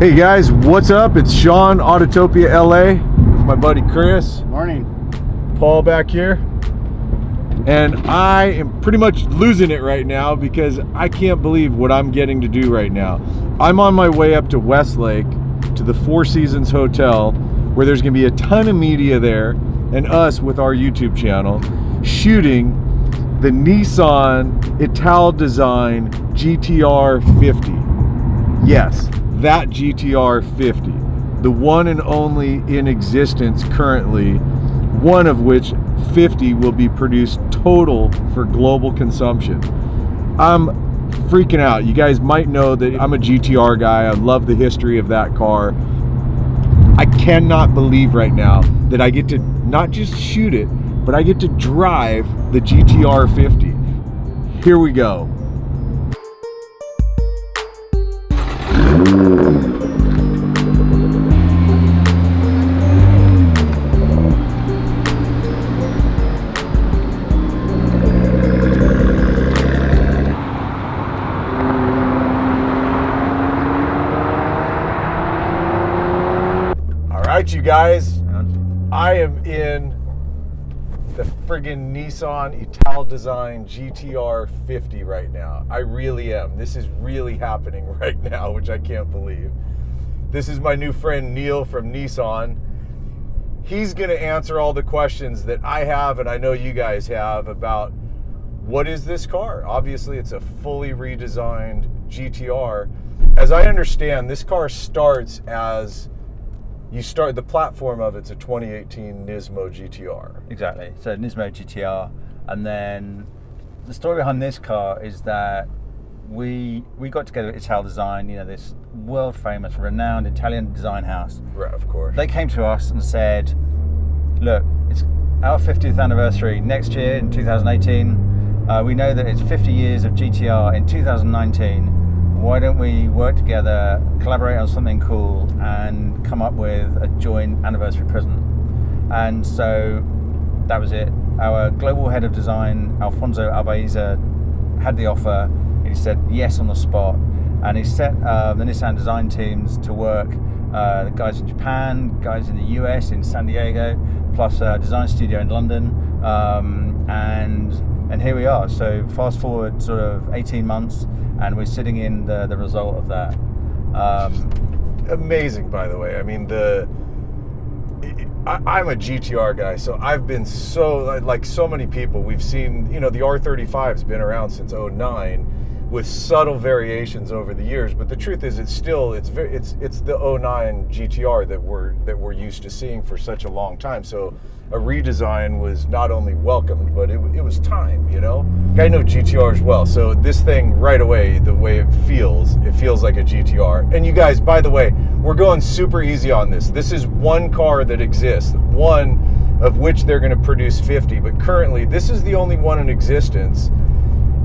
Hey guys, what's up? It's Sean, Autotopia LA. My buddy Chris. Morning. Paul back here. And I am pretty much losing it right now because I can't believe what I'm getting to do right now. I'm on my way up to Westlake to the Four Seasons Hotel, where there's going to be a ton of media there and us with our YouTube channel shooting the Nissan Italdesign GTR 50. Yes, that GTR 50, the one and only in existence currently, one of which 50 will be produced total for global consumption. I'm freaking out. You guys might know that I'm a GTR guy. I love the history of that car. I cannot believe right now that I get to not just shoot it, but I get to drive the GTR 50. Here we go. All right, you guys, I am in the friggin' Nissan Italdesign GTR 50 right now. I really am. This is really happening right now, which I can't believe. This is my new friend Neil from Nissan. He's gonna answer all the questions that I have and I know you guys have about what is this car? Obviously, it's a fully redesigned GTR. As I understand, this car starts as the platform of it's a 2018 Nismo GTR. Exactly. So Nismo GTR, and then the story behind this car is that we got together at Italdesign, this world famous, renowned Italian design house. Right, of course. They came to us and said, "Look, it's our 50th anniversary next year in 2018. We know that it's 50 years of GTR in 2019. Why don't we work together, collaborate on something cool, and come up with a joint anniversary present?" And so that was it. Our global head of design, Alfonso Albaiza, had the offer. He said yes on the spot, and he set the Nissan design teams to work. The guys in Japan, guys in the US, in San Diego, plus a design studio in London, and here we are. So fast forward sort of 18 months, and we're sitting in the result of that. Amazing, by the way. I mean, I'm a GTR guy, so I've been like so many people. We've seen, the R35's been around since '09 with subtle variations over the years. But the truth is, it's the '09 GTR that we're used to seeing for such a long time. So a redesign was not only welcomed, but it was time, I know GTRs well, so this thing right away, the way it feels like a GTR. And you guys, by the way, we're going super easy on this. This is one car that exists, one of which they're going to produce 50, but currently this is the only one in existence.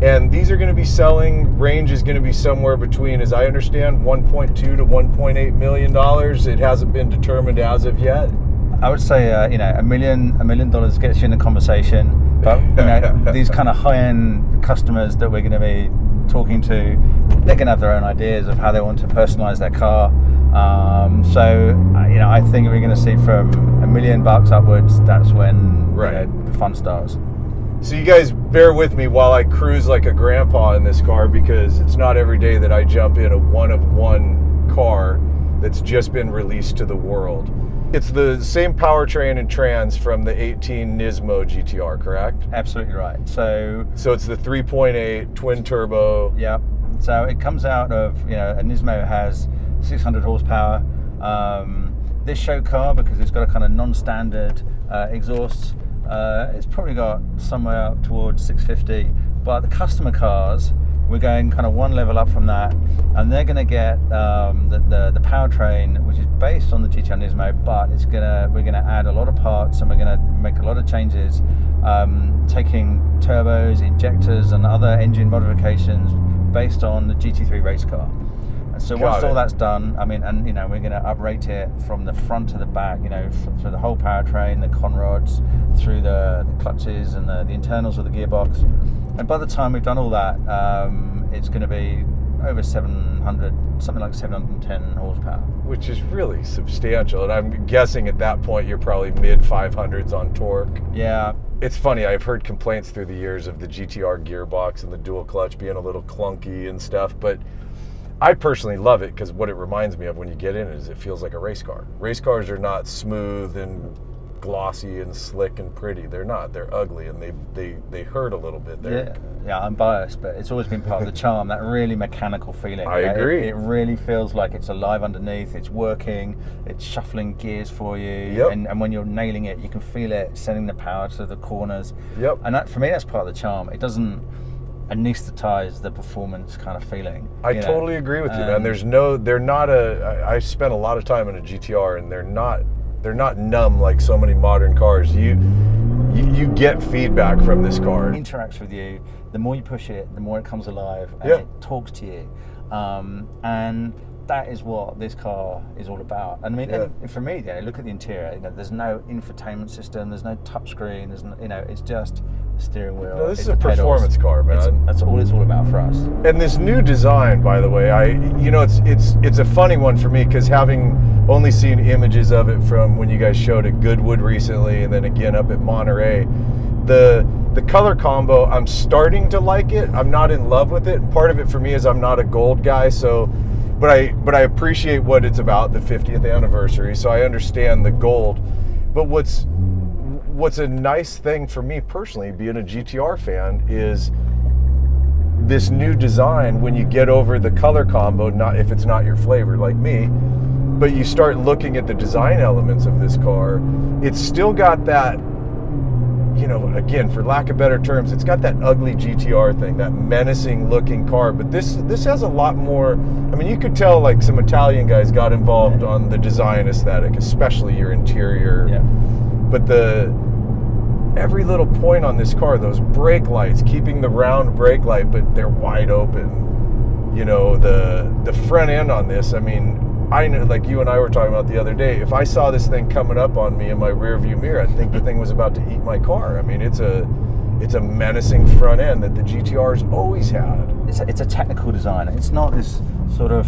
And these are going to be selling, range is going to be somewhere between, as I understand, $1.2 to $1.8 million. It hasn't been determined as of yet. I would say, $1 million gets you in a conversation, but these kind of high-end customers that we're going to be talking to, they're going to have their own ideas of how they want to personalize their car. I think we're going to see from $1 million upwards. That's when the fun starts. So you guys bear with me while I cruise like a grandpa in this car, because it's not every day that I jump in a one-of-one car that's just been released to the world. It's the same powertrain and trans from the 18 Nismo GTR, correct? Absolutely right. So it's the 3.8 twin turbo. Yeah. So it comes out of, a Nismo has 600 horsepower. This show car, because it's got a kind of non-standard exhaust, it's probably got somewhere up towards 650. But the customer cars, we're going kind of one level up from that, and they're going to get the powertrain, which is based on the GTR Nismo, but we're going to add a lot of parts, and we're going to make a lot of changes, taking turbos, injectors, and other engine modifications based on the GT3 race car. And so once all that's done, we're going to uprate it from the front to the back, through the whole powertrain, the conrods, through the clutches and the internals of the gearbox. And by the time we've done all that, it's going to be over 700, something like 710 horsepower. Which is really substantial. And I'm guessing at that point you're probably mid 500s on torque. Yeah. It's funny, I've heard complaints through the years of the GTR gearbox and the dual clutch being a little clunky and stuff, but I personally love it because what it reminds me of when you get in is it feels like a race car. Race cars are not smooth and glossy and slick and pretty. They're not. They're ugly and they hurt a little bit. Yeah, I'm biased, but it's always been part of the charm, that really mechanical feeling. I agree. It really feels like it's alive underneath, it's working, it's shuffling gears for you, Yep. and when you're nailing it, you can feel it sending the power to the corners. Yep. And that, for me, that's part of the charm. It doesn't anesthetize the performance kind of feeling. I totally agree with you, man. I spent a lot of time in a GTR and they're not numb like so many modern cars. You get feedback from this car. It interacts with you. The more you push it, the more it comes alive, and Yeah. it talks to you. And that is what this car is all about. And I mean, Yeah. and for me, look at the interior. There's no infotainment system. There's no touchscreen. There's no, it's just the steering wheel. No, this it's is a the pedals. performance car, man. That's all it's all about for us. And this new design, by the way, it's a funny one for me because having only seen images of it from when you guys showed at Goodwood recently, and then again up at Monterey, the color combo, I'm starting to like it. I'm not in love with it, and part of it for me is I'm not a gold guy, so. But I appreciate what it's about, the 50th anniversary, so I understand the gold. But what's a nice thing for me personally, being a GTR fan, is this new design. When you get over the color combo, not if it's not your flavor like me, but you start looking at the design elements of this car, it's still got that, again, for lack of better terms, it's got that ugly GTR thing, that menacing looking car. But this has a lot more. I mean, you could tell like some Italian guys got involved on the design aesthetic, especially your interior. Yeah. But every little point on this car, those brake lights, keeping the round brake light, but they're wide open. The front end on this, I mean, I know, like you and I were talking about the other day, if I saw this thing coming up on me in my rear view mirror, I'd think the thing was about to eat my car. I mean, it's a menacing front end that the GTR's always had. It's a technical design. It's not this sort of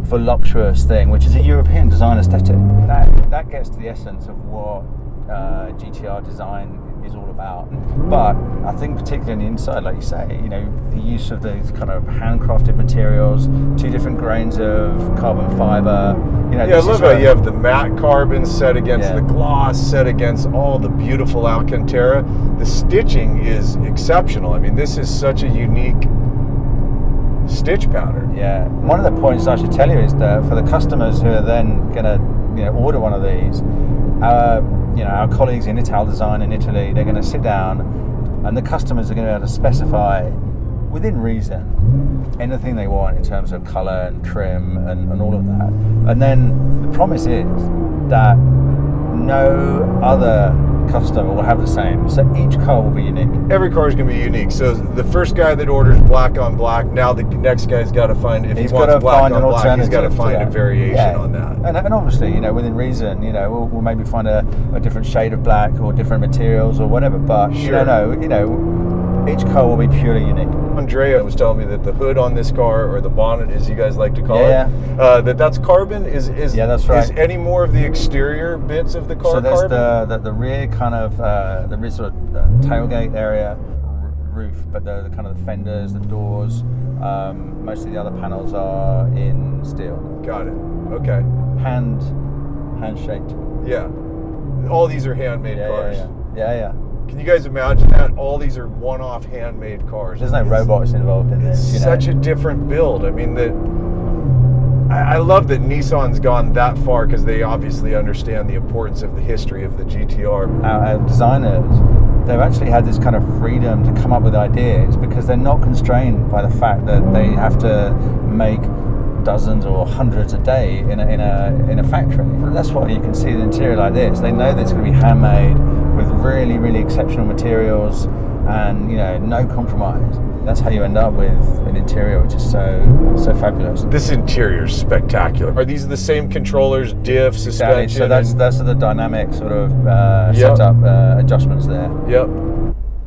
voluptuous thing, which is a European design aesthetic. That gets to the essence of what GTR design is all about. But I think particularly on the inside, like you say, the use of these kind of handcrafted materials, 2 different grains of carbon fiber. I love how you have the matte carbon set against the gloss, set against all the beautiful Alcantara. The stitching is exceptional. I mean, this is such a unique stitch pattern. Yeah. One of the points I should tell you is that for the customers who are then going to order one of these, our colleagues in Italdesign in Italy, they're going to sit down and the customers are going to be able to specify, within reason, anything they want in terms of colour and trim and all of that. And then the promise is that no other customer will have the same. So each car will be unique. Every car is going to be unique. So the first guy that orders black on black, now the next guy's got to find, if he wants black on black, he's got to find a variation on that. And obviously, within reason, we'll maybe find a different shade of black or different materials or whatever. But sure. Each car will be purely unique. Andrea was telling me that the hood on this car, or the bonnet as you guys like to call it, that's carbon. Is that's right. Is any more of the exterior bits of the car carbon? So there's the rear kind of the rear sort of tailgate area, roof, but the kind of the fenders, the doors, most of the other panels are in steel. Got it. Okay. Hand shaped. Yeah. All these are handmade cars. Yeah. Can you guys imagine that? All these are one-off handmade cars. There's no robots involved in this. Such a different build. I mean, I love that Nissan's gone that far because they obviously understand the importance of the history of the GTR. Our designers, they've actually had this kind of freedom to come up with ideas because they're not constrained by the fact that they have to make dozens or hundreds a day in a factory. That's why you can see the interior like this. They know that it's going to be handmade with really, really exceptional materials and no compromise. That's how you end up with an interior which is so fabulous. This interior is spectacular. Are these the same controllers, diff, suspension? Exactly. So that's the dynamic sort of setup adjustments there. Yep.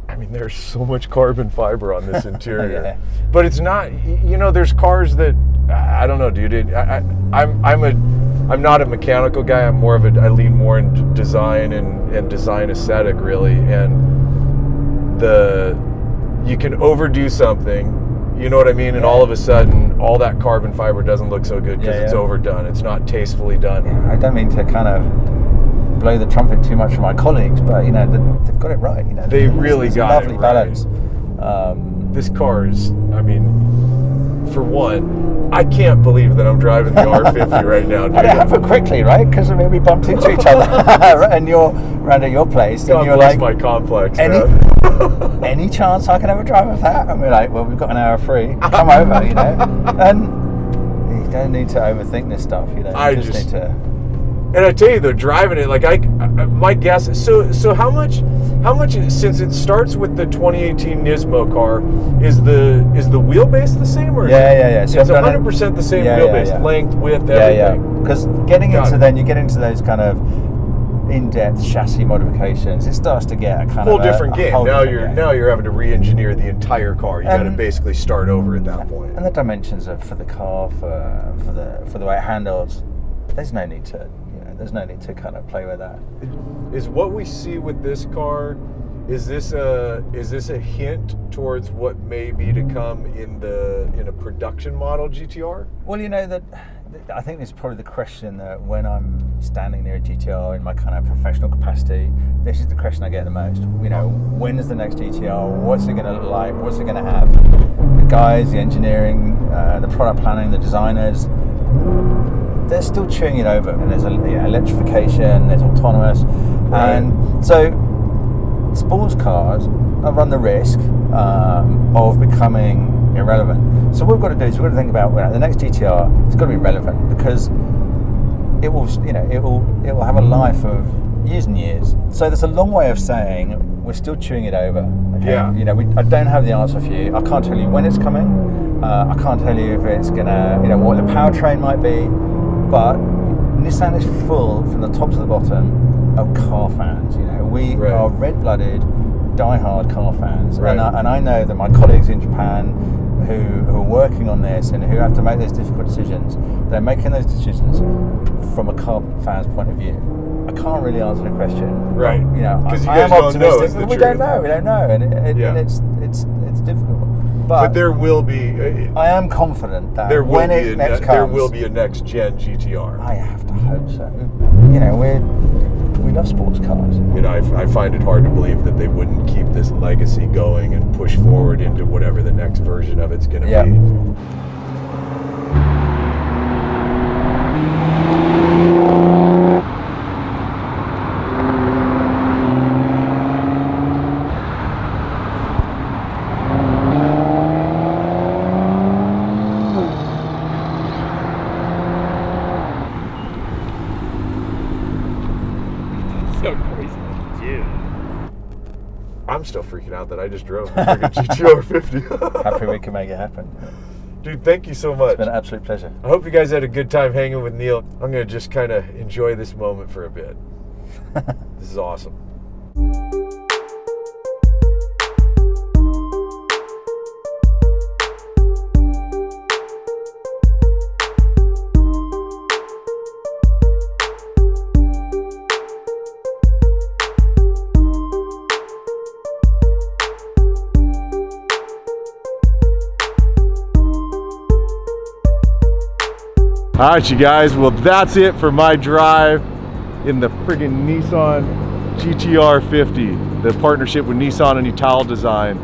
I mean, mean, there's so much carbon fiber on this interior. Yeah. But it's not, you know, there's cars that, I don't know, dude. I'm not a mechanical guy. I'm more of I lean more in design and design aesthetic, really. And you can overdo something, you know what I mean? And all of a sudden, all that carbon fiber doesn't look so good because it's overdone. It's not tastefully done. Yeah, I don't mean to kind of blow the trumpet too much for my colleagues, but you know, they've got it right. You know, they really got it right. Lovely balance. This car is, I mean, for one, I can't believe that I'm driving the R50 right now, dude. And it happened quickly, right? Because I mean, we bumped into each other, and you're around at your place, God and you're bless like, my complex, any chance I can have a drive with that? And we're like, well, we've got an hour free. Come over, you know. And you don't need to overthink this stuff, you know. You just need to. And I tell you though, driving it, like my guess is, so how much, since it starts with the 2018 Nismo car, is the wheelbase the same, or yeah. So it's 100% the same wheelbase, length, width, everything. Because getting into then, you get into those kind of in-depth chassis modifications, it starts to get a kind whole of different game. Now you're having to re-engineer the entire car. You got to basically start over at that point. And the dimensions for the car, for the way it handles, there's no need to. There's no need to kind of play with that. Is what we see with this car, is this a hint towards what may be to come in a production model GTR? Well, you know, that I think this is probably the question that when I'm standing near a GTR in my kind of professional capacity, this is the question I get the most. You know, when is the next GTR? What's it going to look like? What's it going to have? The guys, the engineering, the product planning, the designers, they're still chewing it over, and there's electrification, there's autonomous, and so sports cars run the risk of becoming irrelevant. So what we've got to do is we've got to think about the next GTR. It's got to be relevant because it will have a life of years and years. So there's a long way of saying we're still chewing it over. Okay? Yeah. You know, I don't have the answer for you. I can't tell you when it's coming. I can't tell you if it's gonna, what the powertrain might be. But Nissan is full from the top to the bottom of car fans. You know, we are red-blooded, die-hard car fans, and I know that my colleagues in Japan who are working on this and who have to make those difficult decisions, they're making those decisions from a car fan's point of view. I can't really answer the question, right? You know, I am optimistic, but we don't know, and it's difficult. But there will be. I am confident that when it next comes, there will be a next gen GTR. I have to hope so. You know, we love sports cars. You know, I find it hard to believe that they wouldn't keep this legacy going and push forward into whatever the next version of it's going to be. I'm still freaking out that I just drove a freaking GTR 50. Happy we can make it happen. Dude, thank you so much. It's been an absolute pleasure. I hope you guys had a good time hanging with Neil. I'm going to just kind of enjoy this moment for a bit. This is awesome. All right, you guys, well, that's it for my drive in the friggin' Nissan GTR 50, the partnership with Nissan and Italdesign.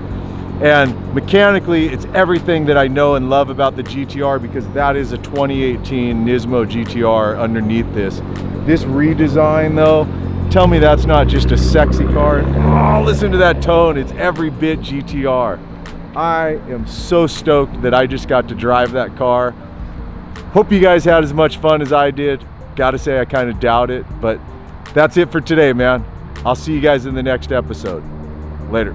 And mechanically, it's everything that I know and love about the GTR, because that is a 2018 Nismo GTR underneath this. This redesign though, tell me that's not just a sexy car. Oh, listen to that tone, it's every bit GTR. I am so stoked that I just got to drive that car. Hope you guys had as much fun as I did. Gotta say, I kind of doubt it, but that's it for today, man. I'll see you guys in the next episode. Later.